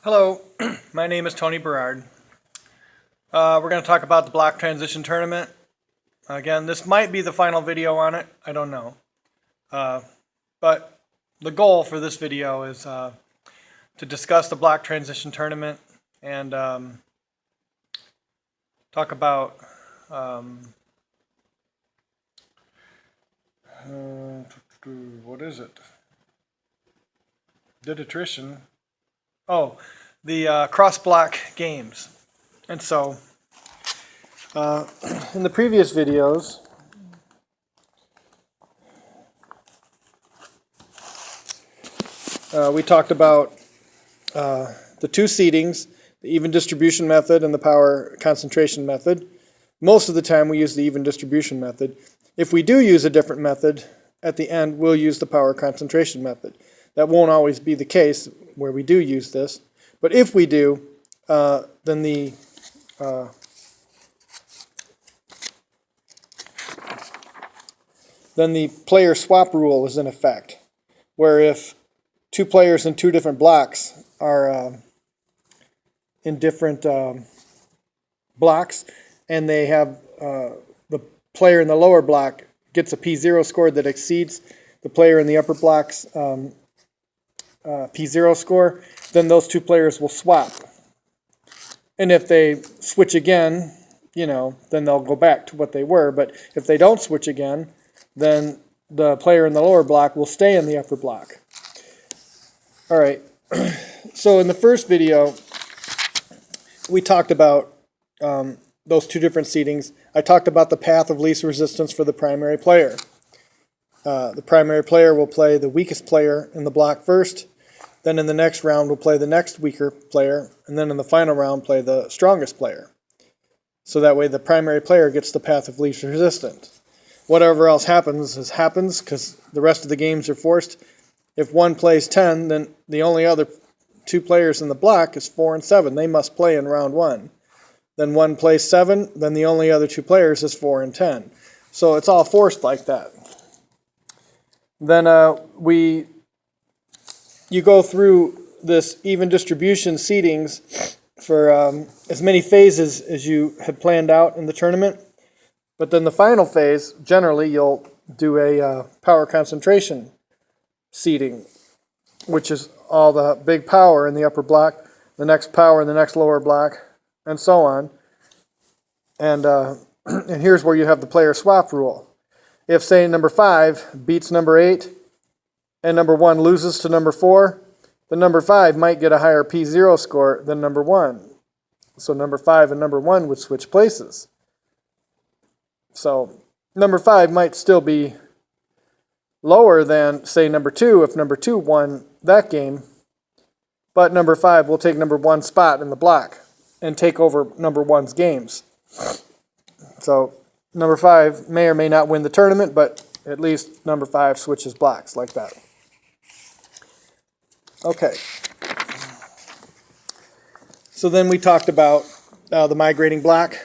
Hello, my name is Tony Berard. We're going to talk about the block transition tournament. Again, this might be the final video on it. I don't know. But the goal for this video is to discuss the block transition tournament and talk about what is it? Did attrition. Oh, the cross-block games. And so, in the previous videos, we talked about the two seedings, the even distribution method and the power concentration method. Most of the time we use the even distribution method. If we do use a different method, at the end we'll use the power concentration method. That won't always be the case where we do use this, but if we do, then the player swap rule is in effect, where if two players in two different blocks are in different blocks, and they have the player in the lower block gets a P0 score that exceeds the player in the upper block's P0 score, then those two players will swap. And if they switch again, then they'll go back to what they were. But if they don't switch again, then the player in the lower block will stay in the upper block. All right. So in the first video, we talked about those two different seedings. I talked about the path of least resistance for the primary player. The primary player will play the weakest player in the block first. Then in the next round, we'll play the next weaker player. And then in the final round, play the strongest player. So that way the primary player gets the path of least resistance. Whatever else happens happens, because the rest of the games are forced. If one plays 10, then the only other two players in the block is 4 and 7. They must play in round 1. Then one plays 7, then the only other two players is 4 and 10. So it's all forced like that. Then you go through this even distribution seedings for as many phases as you had planned out in the tournament. But then the final phase, generally, you'll do a power concentration seeding, which is all the big power in the upper block, the next power in the next lower block, and so on. And and here's where you have the player swap rule. If, say, number 5 beats number 8, and number 1 loses to number 4, then number 5 might get a higher P0 score than number 1. So number 5 and number 1 would switch places. So number 5 might still be lower than, say, number 2 if number 2 won that game, but number 5 will take number 1's spot in the block and take over number 1's games. So number 5 may or may not win the tournament, but at least number 5 switches blocks like that. Okay. So then we talked about the migrating block.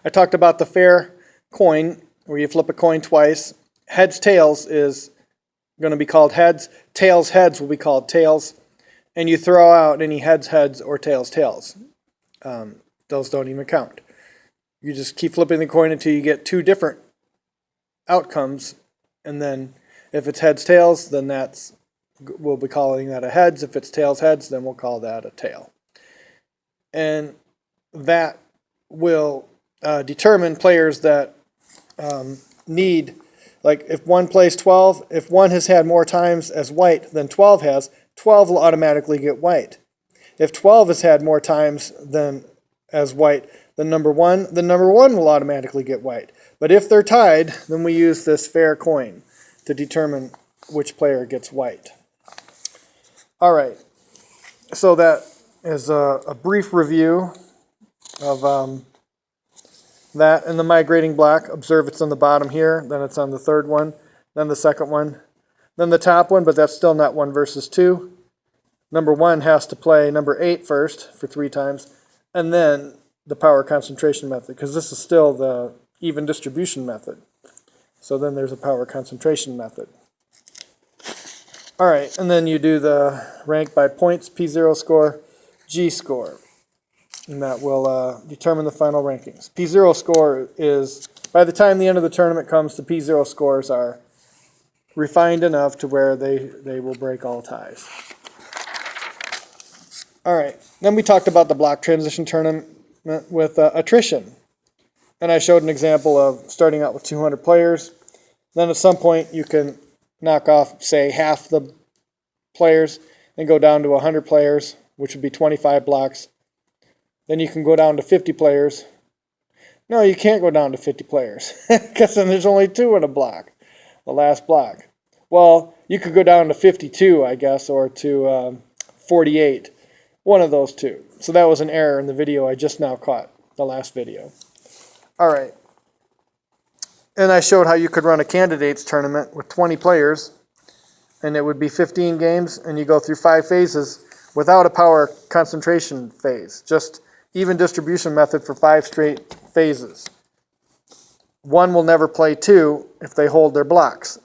I talked about the fair coin, where you flip a coin twice. Heads, tails is going to be called heads. Tails, heads will be called tails. And you throw out any heads, heads, or tails, tails. Those don't even count. You just keep flipping the coin until you get two different outcomes. And then if it's heads, tails, then we'll be calling that a heads. If it's tails, heads, then we'll call that a tail. And that will determine players that need, like if one plays 12, if one has had more times as white than 12 has, 12 will automatically get white. If 12 has had more times than as white than number 1, then number 1 will automatically get white. But if they're tied, then we use this fair coin to determine which player gets white. All right, so that is a brief review of that. And the migrating block, observe it's on the bottom here, then it's on the third one, then the second one, then the top one, but that's still not 1 versus 2. Number 1 has to play number 8 first for 3 times, and then the power concentration method, because this is still the even distribution method. So then there's a power concentration method. All right, and then you do the rank by points, P0 score, G score, and that will determine the final rankings. P0 score is, by the time the end of the tournament comes, the P0 scores are refined enough to where they will break all ties. All right, then we talked about the block transition tournament with attrition. And I showed an example of starting out with 200 players. Then at some point you can knock off, say, half the players and go down to 100 players, which would be 25 blocks. Then you can go down to 50 players. No, you can't go down to 50 players because then there's only 2 in a block, the last block. Well, you could go down to 52, I guess, or to 48, one of those two. So that was an error in the video I just now caught, the last video. All right. And I showed how you could run a candidates tournament with 20 players, and it would be 15 games, and you go through 5 phases without a power concentration phase, just even distribution method for 5 straight phases. 1 will never play 2 if they hold their blocks.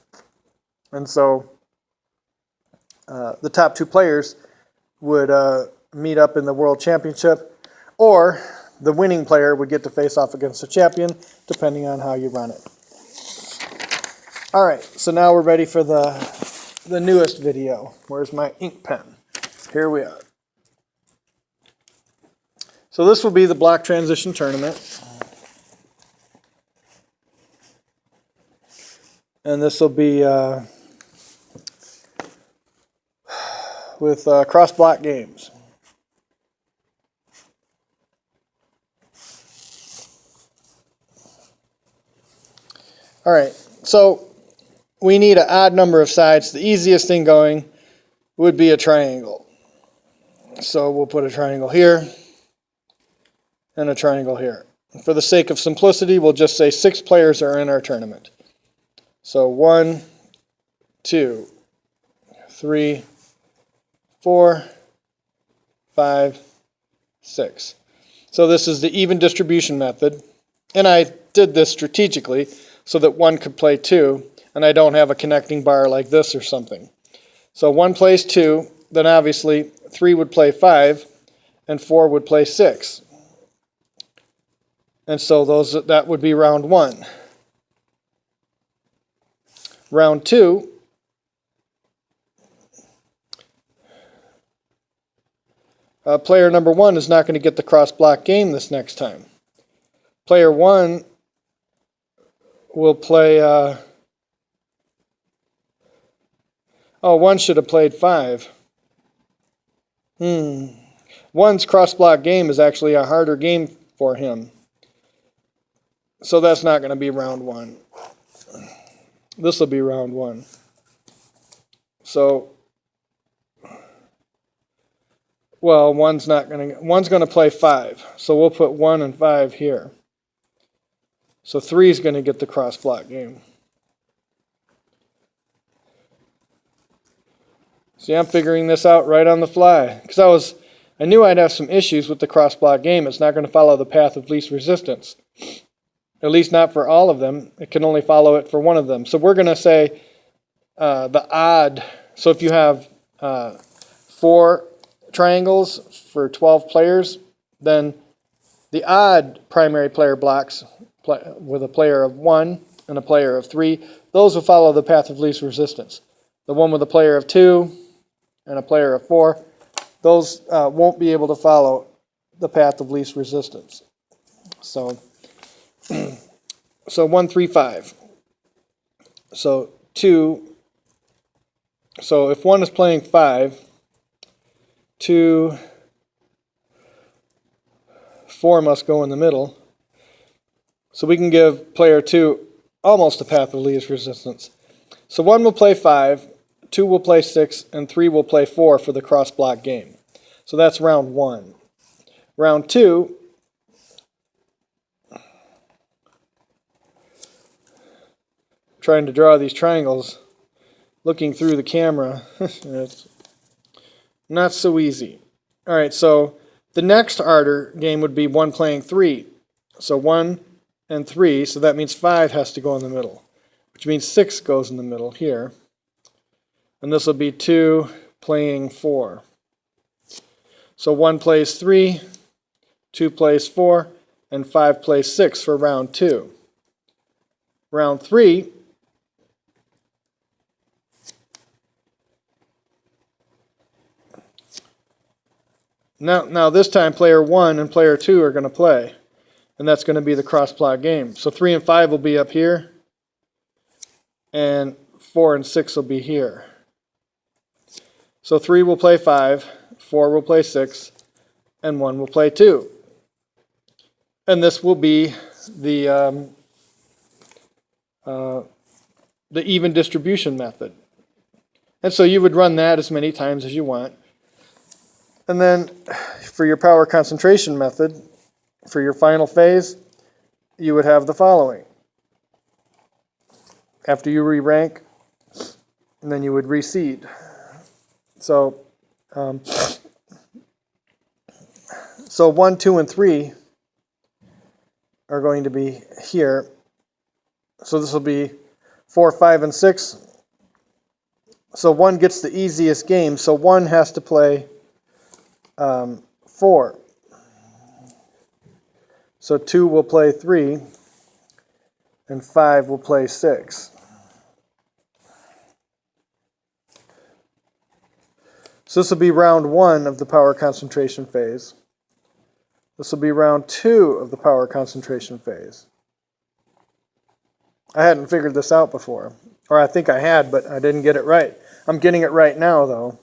And so the top 2 players would meet up in the World Championship, or the winning player would get to face off against the champion, depending on how you run it. All right, so now we're ready for the newest video. Where's my ink pen? Here we are. So this will be the block transition tournament. And this will be with cross-block games. All right, so we need an odd number of sides. The easiest thing going would be a triangle. So we'll put a triangle here and a triangle here. For the sake of simplicity, we'll just say 6 players are in our tournament. So 1, 2, 3, 4, 5, 6. So this is the even distribution method. And I did this strategically so that 1 could play 2, and I don't have a connecting bar like this or something. So 1 plays 2, then obviously 3 would play 5, and 4 would play 6. And so that would be round 1. Round 2, player number 1 is not going to get the cross-block game this next time. Player 1 will play, 1 should have played 5. 1's cross-block game is actually a harder game for him. So that's not going to be round 1. This will be round 1. So, well, one's going to play 5. So we'll put 1 and 5 here. So 3 is going to get the cross-block game. See, I'm figuring this out right on the fly. Because I knew I'd have some issues with the cross-block game. It's not going to follow the path of least resistance. At least not for all of them. It can only follow it for one of them. So we're going to say the odd. So if you have 4 triangles for 12 players, then the odd primary player blocks with a player of 1 and a player of 3, those will follow the path of least resistance. The one with a player of 2 and a player of 4, those won't be able to follow the path of least resistance. So 1, 3, 5. So 2. So if 1 is playing 5, 2, 4 must go in the middle. So we can give player 2 almost a path of least resistance. So 1 will play 5, 2 will play 6, and 3 will play 4 for the cross-block game. So that's round 1. Round 2, trying to draw these triangles, looking through the camera, it's not so easy. All right, so the next harder game would be 1 playing 3. So 1 and 3, so that means 5 has to go in the middle, which means 6 goes in the middle here. And this will be 2 playing 4. So 1 plays 3, 2 plays 4, and 5 plays 6 for round 2. Round 3, now this time player 1 and player 2 are going to play, and that's going to be the cross-plot game. So 3 and 5 will be up here, and 4 and 6 will be here. So 3 will play 5, 4 will play 6, and 1 will play 2. And this will be the even distribution method. And so you would run that as many times as you want. And then for your power concentration method, for your final phase, you would have the following. After you re-rank, and then you would reseed. So, 1, 2, and 3 are going to be here. So this will be 4, 5, and 6. So 1 gets the easiest game. So 1 has to play 4. So 2 will play 3, and 5 will play 6. So this will be round 1 of the power concentration phase. This will be round 2 of the power concentration phase. I hadn't figured this out before. Or I think I had, but I didn't get it right. I'm getting it right now, though.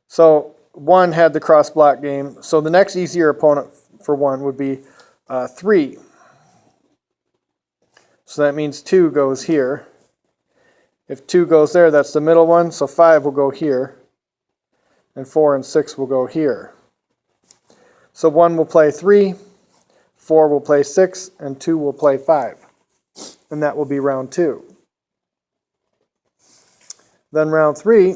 So 1 had the cross-block game. So the next easier opponent for 1 would be 3. So that means 2 goes here. If 2 goes there, that's the middle one. So 5 will go here. And 4 and 6 will go here. So 1 will play 3, 4 will play 6, and 2 will play 5. And that will be round 2. Then round 3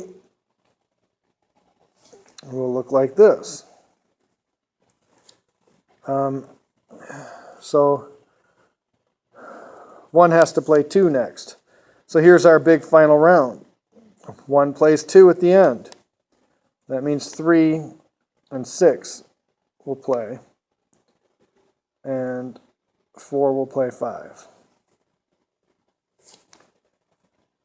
will look like this. So 1 has to play 2 next. So here's our big final round. 1 plays 2 at the end. That means 3 and 6 will play, and 4 will play 5.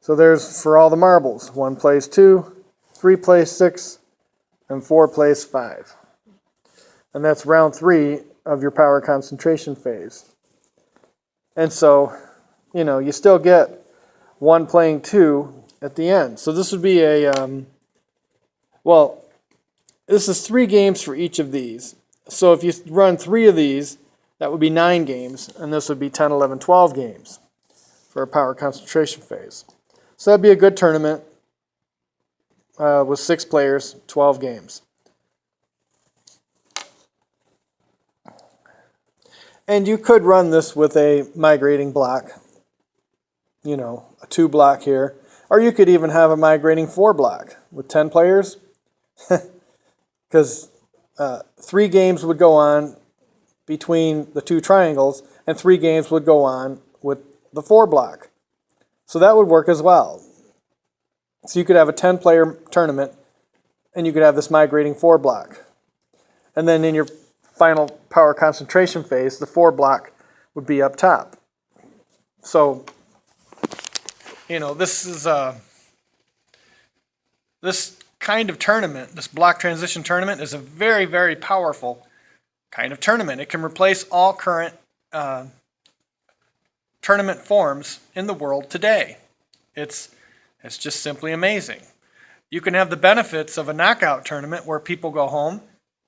So there's for all the marbles. 1 plays 2, 3 plays 6, and 4 plays 5. And that's round 3 of your power concentration phase. And so, you still get 1 playing 2 at the end. So this would be this is 3 games for each of these. So if you run 3 of these, that would be 9 games, and this would be 10, 11, 12 games for a power concentration phase. So that'd be a good tournament with 6 players, 12 games. And you could run this with a migrating block, a 2 block here, or you could even have a migrating 4 block with 10 players. Because 3 games would go on between the 2 triangles, and 3 games would go on with the 4 block. So that would work as well. So you could have a 10-player tournament, and you could have this migrating 4 block. And then in your final power concentration phase, the 4 block would be up top. So, this is this kind of tournament, this block transition tournament, is a very, very powerful kind of tournament. It can replace all current tournament forms in the world today. It's just simply amazing. You can have the benefits of a knockout tournament where people go home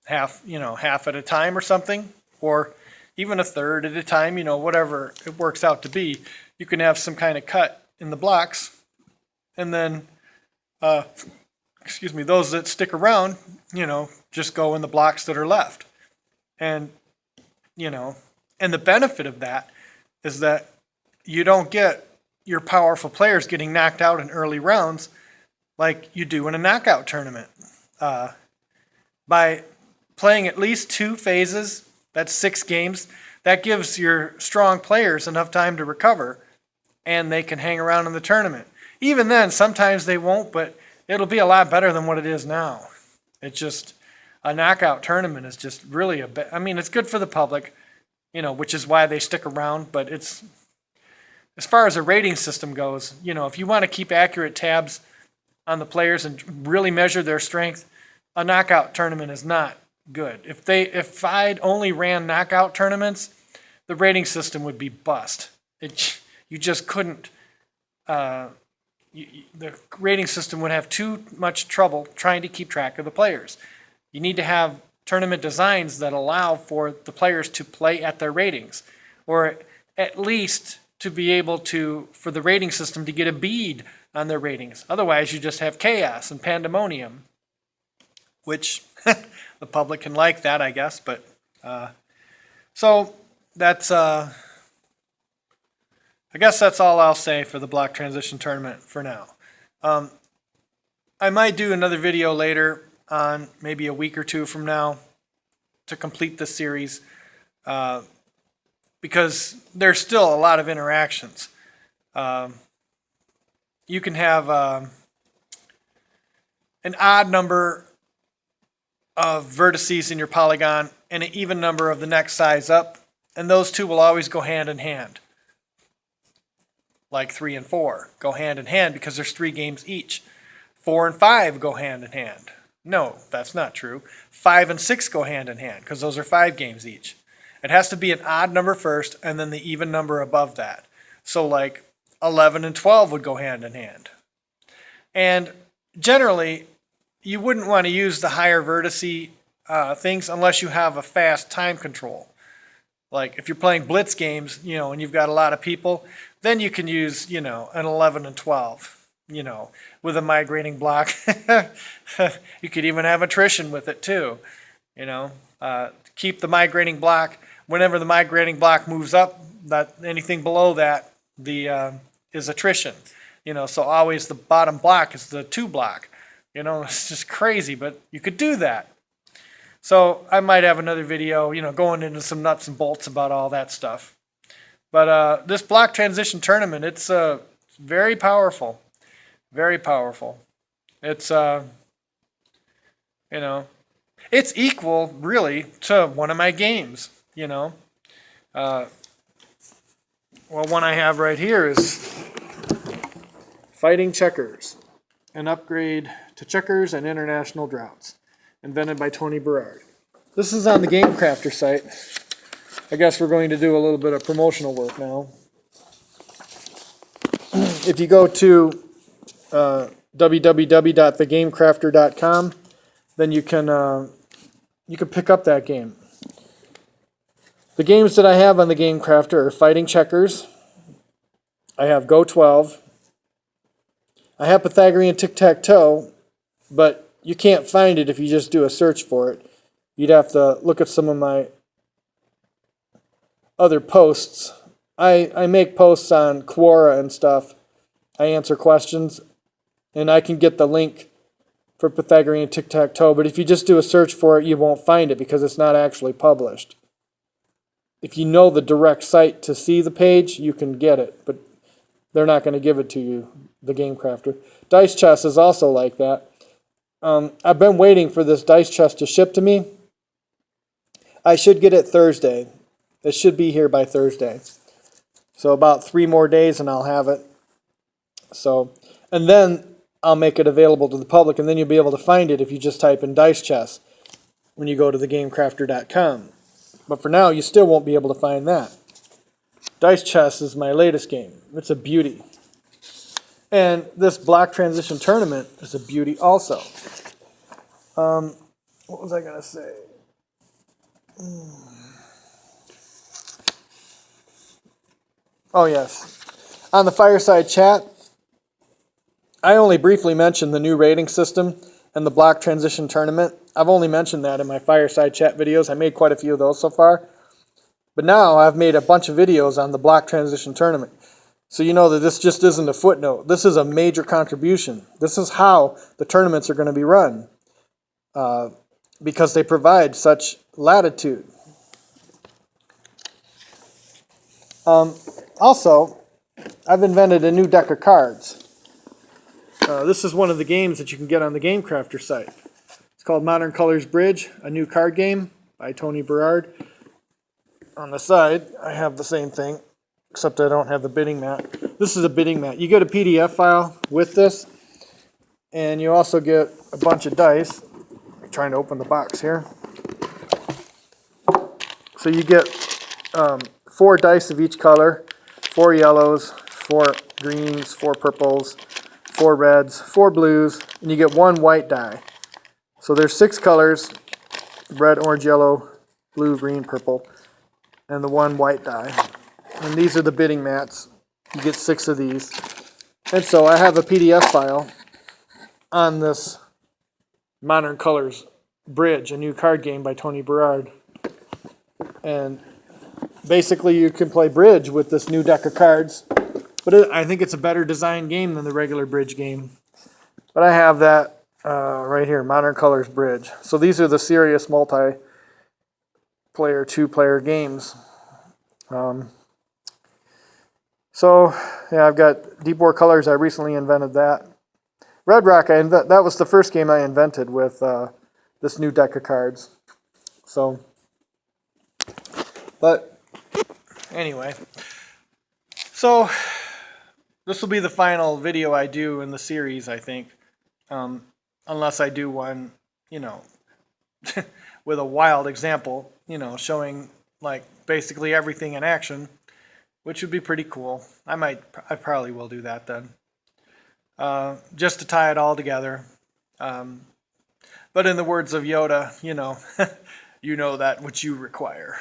half at a time or something, or even a third at a time, whatever it works out to be. You can have some kind of cut in the blocks, and then those that stick around, just go in the blocks that are left. And, and the benefit of that is that you don't get your powerful players getting knocked out in early rounds like you do in a knockout tournament. By playing at least 2 phases, that's 6 games, that gives your strong players enough time to recover, and they can hang around in the tournament. Even then, sometimes they won't, but it'll be a lot better than what it is now. It just, a knockout tournament is just really I mean, it's good for the public, which is why they stick around, but it's, as far as a rating system goes, if you want to keep accurate tabs on the players and really measure their strength, a knockout tournament is not good. If I'd only ran knockout tournaments, the rating system would be bust. You just couldn't. The rating system would have too much trouble trying to keep track of the players. You need to have tournament designs that allow for the players to play at their ratings, or at least to be able to, for the rating system to get a bead on their ratings. Otherwise, you just have chaos and pandemonium, which the public can like that, I guess. But so that's, I guess that's all I'll say for the block transition tournament for now. I might do another video later on, maybe a week or two from now, to complete this series, because there's still a lot of interactions. You can have an odd number of vertices in your polygon and an even number of the next size up, and those two will always go hand in hand. Like 3 and 4 go hand in hand because there's 3 games each. 4 and 5 go hand in hand. No, that's not true. 5 and 6 go hand in hand because those are 5 games each. It has to be an odd number first and then the even number above that. So like 11 and 12 would go hand in hand. And generally, you wouldn't want to use the higher vertice things unless you have a fast time control. Like if you're playing blitz games, and you've got a lot of people, then you can use, an 11 and 12, with a migrating block. You could even have attrition with it too, keep the migrating block. Whenever the migrating block moves up, that anything below that is attrition. So always the bottom block is the 2 block. It's just crazy, but you could do that. So I might have another video, going into some nuts and bolts about all that stuff. But this block transition tournament, it's very powerful. Very powerful. It's, it's equal, really, to one of my games, Well, one I have right here is Fighting Checkers, an upgrade to checkers and international droughts, invented by Tony Berard. This is on the Game Crafter site. I guess we're going to do a little bit of promotional work now. If you go to www.thegamecrafter.com, then you can pick up that game. The games that I have on the Game Crafter are Fighting Checkers. I have Go 12. I have Pythagorean Tic-Tac-Toe, but you can't find it if you just do a search for it. You'd have to look at some of my other posts. I make posts on Quora and stuff. I answer questions, and I can get the link for Pythagorean Tic-Tac-Toe, but if you just do a search for it, you won't find it because it's not actually published. If you know the direct site to see the page, you can get it, but they're not going to give it to you, the Game Crafter. Dice Chess is also like that. I've been waiting for this Dice Chess to ship to me. I should get it Thursday. It should be here by Thursday. So about 3 more days and I'll have it. And then I'll make it available to the public, and then you'll be able to find it if you just type in Dice Chess when you go to thegamecrafter.com. But for now, you still won't be able to find that. Dice Chess is my latest game. It's a beauty. And this block transition tournament is a beauty also. What was I going to say? Oh, yes. On the Fireside Chat, I only briefly mentioned the new rating system and the block transition tournament. I've only mentioned that in my Fireside Chat videos. I made quite a few of those so far. But now I've made a bunch of videos on the block transition tournament. So you know that this just isn't a footnote. This is a major contribution. This is how the tournaments are going to be run, because they provide such latitude. Also, I've invented a new deck of cards. This is one of the games that you can get on the Game Crafter site. It's It's called Modern Colors Bridge, a new card game by Tony Berard. On the side, I have the same thing, except I don't have the bidding mat. This is a bidding mat. You get a PDF file with this, and you also get a bunch of dice. I'm trying to open the box here. So you get 4 dice of each color, 4 yellows, 4 greens, 4 purples, 4 reds, 4 blues, and you get 1 white die. So there's 6 colors, red, orange, yellow, blue, green, purple, and the 1 white die. And these are the bidding mats. You get 6 of these. And so I have a PDF file on this Modern Colors Bridge, a new card game by Tony Berard. And basically you can play bridge with this new deck of cards. But I think it's a better designed game than the regular bridge game. But I have that right here, Modern Colors Bridge. So these are the serious multiplayer 2-player games. So yeah, I've got Deep War Colors. I recently invented that. Red Rock, that was the first game I invented with this new deck of cards. So, but anyway, so this will be the final video I do in the series, I think. Unless I do one, you know, with a wild example, you know, showing like basically everything in action, which would be pretty cool. I probably will do that then. Just to tie it all together. But in the words of Yoda, you know, you know that which you require.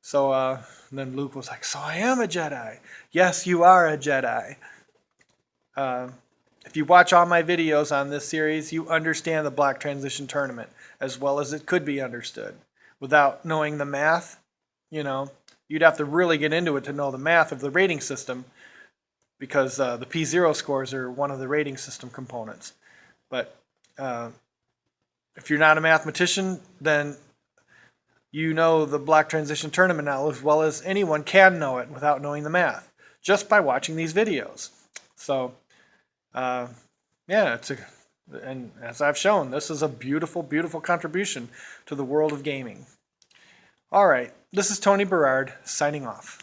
So then Luke was like, so I am a Jedi. Yes, you are a Jedi. If you watch all my videos on this series, you understand the Black Transition Tournament as well as it could be understood. Without knowing the math, you know, you'd have to really get into it to know the math of the rating system, because the P0 scores are one of the rating system components. But if you're not a mathematician, then you know the Black Transition Tournament now as well as anyone can know it without knowing the math, just by watching these videos. So, yeah, and as I've shown, this is a beautiful, beautiful contribution to the world of gaming. All right, this is Tony Berard signing off.